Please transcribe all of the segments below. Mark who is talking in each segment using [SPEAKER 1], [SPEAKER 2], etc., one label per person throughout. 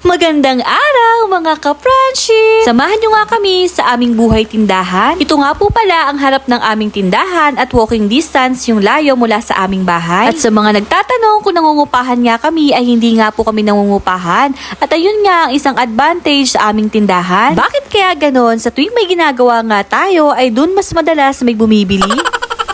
[SPEAKER 1] Magandang araw mga ka-friendship! Samahan nyo nga kami sa aming buhay tindahan. Ito nga po pala ang harap ng aming tindahan at walking distance yung layo mula sa aming bahay. At sa mga nagtatanong kung nangungupahan nga kami ay hindi nga po kami nangungupahan. At ayun nga ang isang advantage sa aming tindahan. Bakit kaya ganon? Sa tuwing may ginagawa nga tayo ay dun mas madalas may bumibili.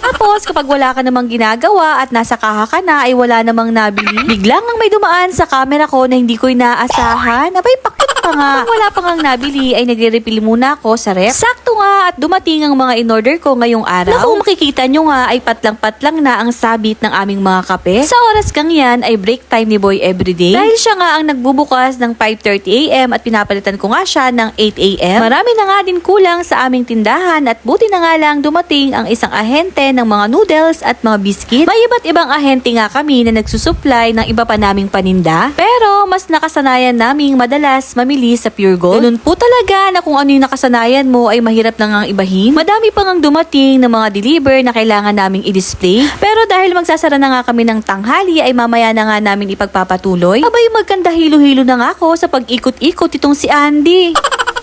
[SPEAKER 1] Tapos, kapag wala ka namang ginagawa at nasa kaha ka na ay wala namang nabili, biglang ang may dumaan sa camera ko na hindi ko inaasahan. Abay, pakit pa nga. Kapag wala pa ngang nabili ay nagre-refill muna ako sa ref. Sakto nga at dumating ang mga in-order ko ngayong araw. Na kung makikita nyo nga ay patlang-patlang na ang sabit ng aming mga kape. Sa oras kang yan ay break time ni Boy Everyday. Dahil siya nga ang nagbubukas ng 5:30 AM at pinapalitan ko nga siya ng 8 AM. Marami na nga din kulang sa aming tindahan at buti na nga lang dumating ang isang ahente ng mga noodles at mga biscuit. May iba't ibang ahente nga kami na nagsusupply ng iba pa naming paninda. Pero mas nakasanayan naming madalas mamili sa Pure Gold. Ganun po talaga na kung ano yung nakasanayan mo ay mahirap na ngang ibahin. Madami pa ngang dumating ng mga deliver na kailangan naming i-display. Pero dahil magsasara na nga kami ng tanghali ay mamaya na nga namin ipagpapatuloy. Abay magkanda hilo-hilo na nga ako sa pag-ikot-ikot itong si Andy.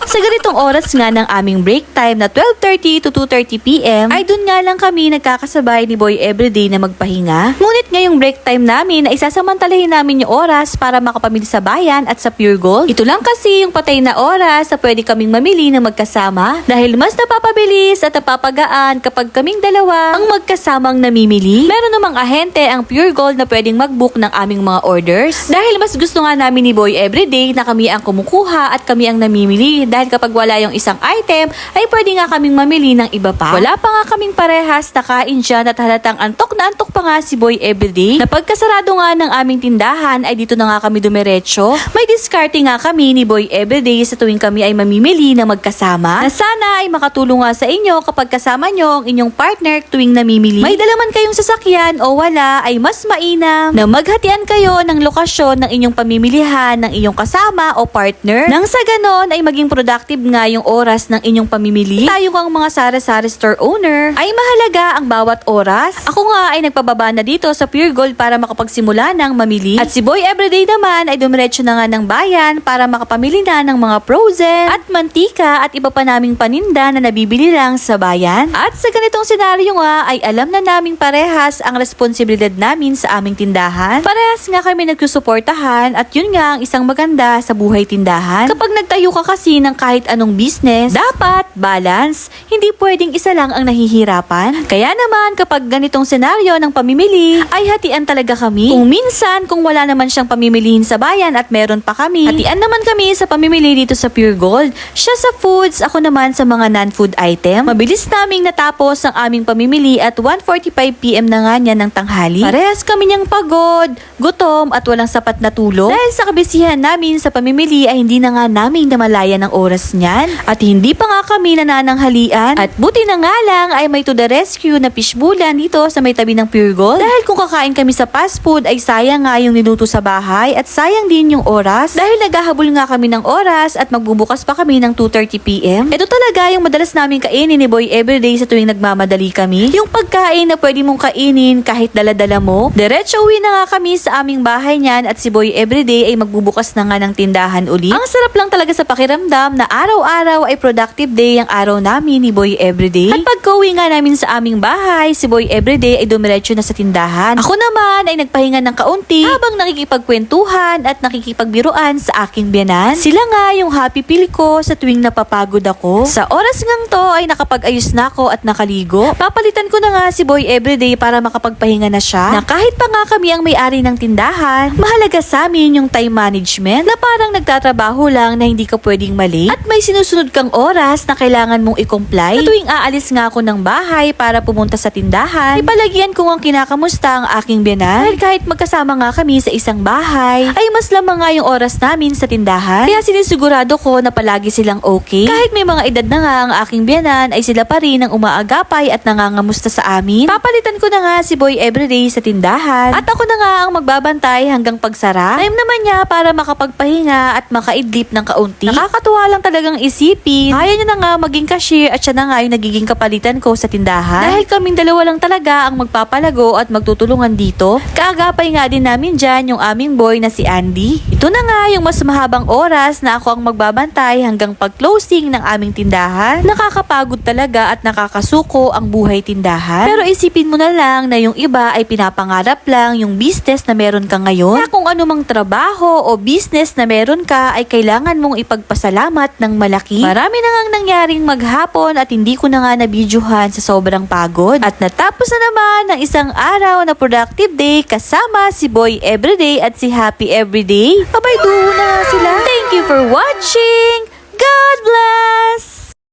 [SPEAKER 1] Sa ganitong oras nga ng aming break time na 12:30 to 2:30 PM ay dun nga lang kami nagkakasabay ni Boy Everyday na magpahinga. Ngunit ngayong break time namin ay isasamantalahin namin yung oras para makapamili sa bayan at sa Pure Gold. Ito lang kasi yung patay na oras na pwede kaming mamili ng magkasama dahil mas napapabilis at napapagaan kapag kaming dalawa ang magkasamang namimili. Meron namang ahente ang Pure Gold na pwedeng mag-book ng aming mga orders dahil mas gusto nga namin ni Boy Everyday na kami ang kumukuha at kami ang namimili dahil kapag wala yung isang item, ay pwede nga kaming mamili ng iba pa. Wala pa nga kaming parehas na kain dyan at halatang antok na antok pa nga si Boy Everyday. Na pagkasarado nga ng aming tindahan, ay dito na nga kami dumiretso. May diskarte nga kami ni Boy Everyday sa tuwing kami ay mamimili na magkasama. Na sana ay makatulong nga sa inyo kapag kasama nyo ang inyong partner tuwing namimili. May dalaman kayong sasakyan o wala, ay mas mainam na maghatian kayo ng lokasyon ng inyong pamimilihan ng inyong kasama o partner. Nang sa ganon ay maging productive nga yung oras ng inyong pamimili. Tayo ang mga sari-sari store owner ay mahalaga ang bawat oras. Ako nga ay nagpababa na dito sa Pure Gold para makapagsimula ng mamili. At si Boy Everyday naman ay dumiretso na nga ng bayan para makapamili na ng mga frozen at mantika at iba pa naming paninda na nabibili lang sa bayan. At sa ganitong senaryo nga ay alam na naming parehas ang responsibilidad namin sa aming tindahan. Parehas nga kami nagsusuportahan at yun nga ang isang maganda sa buhay tindahan. Kapag nagtayo ka kasi ng kahit anong business, dapat balance. Hindi pwedeng isa lang ang nahihirapan. Kaya naman kapag ganitong senaryo ng pamimili, ay hatian talaga kami. Kung minsan, kung wala naman siyang pamimilihin sa bayan at meron pa kami, hatian naman kami sa pamimili dito sa Pure Gold. Siya sa foods, ako naman sa mga non-food item. Mabilis naming natapos ang aming pamimili at 1:45 PM na nga niya ng tanghali. Parehas kami niyang pagod, gutom at walang sapat na tulog. Dahil sa kabisihan namin sa pamimili ay hindi na nga namin namalayan ng oras niyan at hindi pa nga kami nanananghalian at buti na nga lang ay may to the rescue na fishbowlan dito sa may tabi ng Pure Gold dahil kung kakain kami sa fast food ay sayang nga yung niluto sa bahay at sayang din yung oras dahil naghahabol nga kami ng oras at magbubukas pa kami ng 2:30 PM. Ito talaga yung madalas namin kainin ni Boy Everyday sa tuwing nagmamadali kami. Yung pagkain na pwede mong kainin kahit dala-dala mo. Diretso uwi na nga kami sa aming bahay niyan at si Boy Everyday ay magbubukas na nga ng tindahan uli. Ang sarap lang talaga sa pakiramdam na araw-araw ay productive day ang araw namin ni Boy Everyday. At pagka-uwi nga namin sa aming bahay, si Boy Everyday ay dumiretso na sa tindahan. Ako naman ay nagpahinga ng kaunti habang nakikipagkwentuhan at nakikipagbiruan sa aking biyanan. Sila nga yung happy feel ko sa tuwing napapagod ako. Sa oras ngang to ay nakapag-ayos na ako at nakaligo. Papalitan ko na nga si Boy Everyday para makapagpahinga na siya. Na kahit pa nga kami ang may-ari ng tindahan, mahalaga sa amin yung time management na parang nagtatrabaho lang na hindi ka pwedeng mali at may sinusunod kang oras na kailangan mong i-comply. Sa tuwing aalis nga ako ng bahay para pumunta sa tindahan, ipalagyan ko ang kinakamusta ang aking biyanan. Dahil kahit magkasama nga kami sa isang bahay, ay mas lamang nga yung oras namin sa tindahan. Kaya sinisigurado ko na palagi silang okay. Kahit may mga edad na nga ang aking biyanan, ay sila pa rin ang umaagapay at nangangamusta sa amin. Papalitan ko na nga si Boy Everyday sa tindahan. At ako na nga ang magbabantay hanggang pagsara. Time naman niya para makapagpahinga at makaidlip ng kaunti. Nakakatuwa lang talagang isipin, kaya niya na nga maging cashier at siya na nga yung nagiging kapalitan ko sa tindahan. Dahil kaming dalawa lang talaga ang magpapalago at magtutulungan dito, kaagapay nga din namin dyan yung aming boy na si Andy. Ito na nga yung mas mahabang oras na ako ang magbabantay hanggang pag-closing ng aming tindahan. Nakakapagod talaga at nakakasuko ang buhay tindahan. Pero isipin mo na lang na yung iba ay pinapangarap lang yung business na meron ka ngayon. Na kung anumang trabaho o business na meron ka ay kailangan mong ipagpasalamat ng malaki. Marami na ngang nangyaring maghapon at hindi ko na nga nabidyohan sa sobrang pagod. At natapos na naman ng isang araw na productive day kasama si Boy Everyday at si Happy Everyday. Abay, duho na nga sila. Thank you for watching! God bless!